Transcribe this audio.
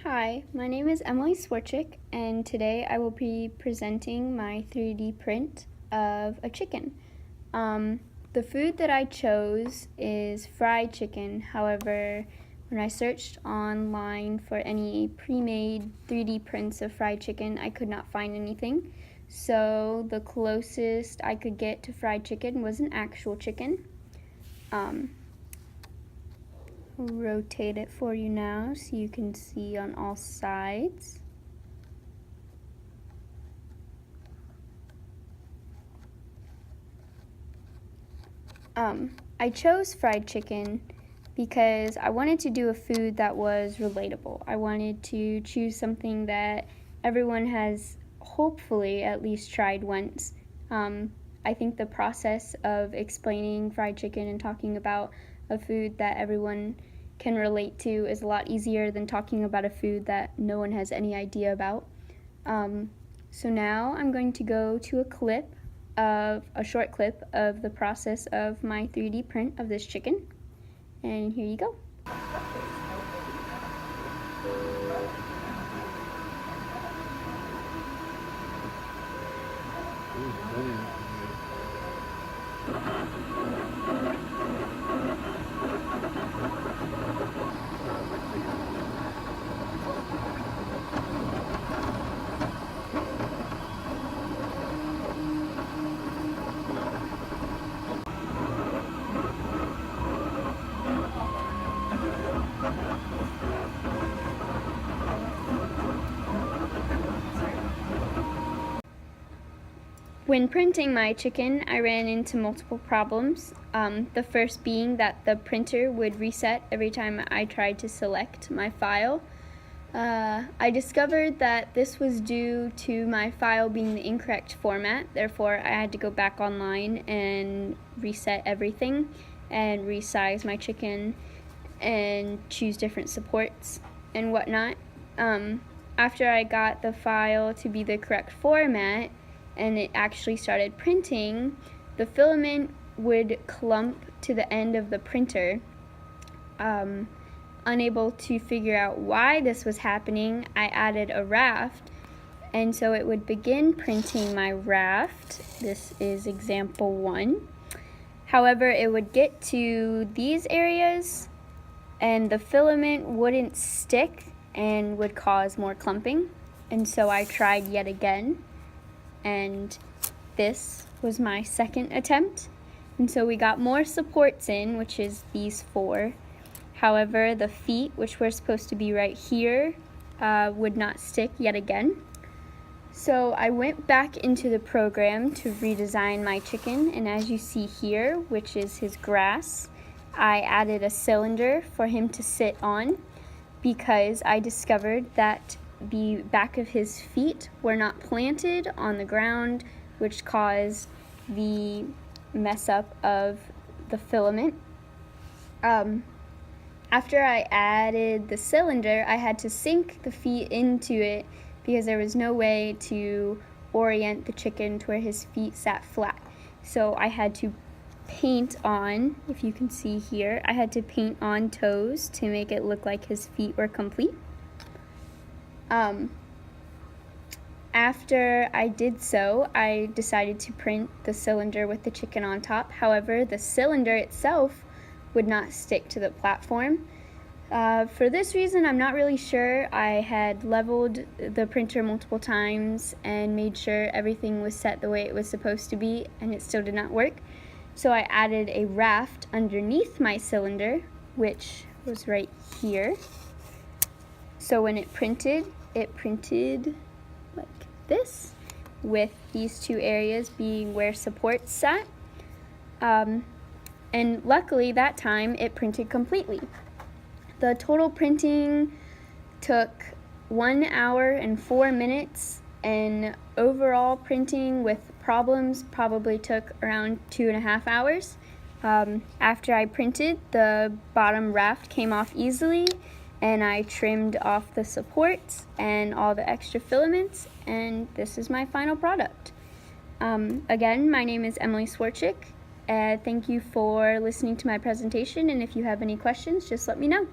Hi, my name is Emily Swarczyk, and today I will be presenting my 3D print of a chicken. The food that I chose is fried chicken. However, when I searched online for any pre-made 3D prints of fried chicken, I could not find anything. So the closest I could get to fried chicken was an actual chicken. Rotate it for you now so you can see on all sides. I chose fried chicken because I wanted to do a food that was relatable. I wanted to choose something that everyone has hopefully at least tried once. I think the process of explaining fried chicken and talking about a food that everyone can relate to is a lot easier than talking about a food that no one has any idea about. So now I'm going to go to a short clip of the process of my 3D print of this chicken. And here you go. When printing my chicken, I ran into multiple problems. The first being that the printer would reset every time I tried to select my file. I discovered that this was due to my file being the incorrect format. Therefore, I had to go back online and reset everything and resize my chicken and choose different supports and whatnot. After I got the file to be the correct format and it actually started printing, the filament would clump to the end of the printer. Unable to figure out why this was happening, I added a raft, and so it would begin printing my raft. This is example 1. However, it would get to these areas and the filament wouldn't stick and would cause more clumping. And so I tried yet again, and this was my second attempt. And so we got more supports in, which is these 4. However, the feet, which were supposed to be right here, would not stick yet again. So I went back into the program to redesign my chicken, and as you see here, which is his grass, I added a cylinder for him to sit on because I discovered that the back of his feet were not planted on the ground, which caused the mess up of the filament. After I added the cylinder, I had to sink the feet into it because there was no way to orient the chicken to where his feet sat flat. So I had to paint on, if you can see here, I had to paint on toes to make it look like his feet were complete. After I did so, I decided to print the cylinder with the chicken on top. However, the cylinder itself would not stick to the platform. For this reason, I'm not really sure. I had leveled the printer multiple times and made sure everything was set the way it was supposed to be, and it still did not work. So I added a raft underneath my cylinder, which was right here. So when it printed like this, with these 2 areas being where supports sat. And luckily that time it printed completely. The total printing took 1 hour and 4 minutes, and overall printing with problems probably took around 2.5 hours. After I printed, the bottom raft came off easily, and I trimmed off the supports and all the extra filaments, and this is my final product. Again, my name is Emily Swarczyk. Thank you for listening to my presentation, and if you have any questions, just let me know.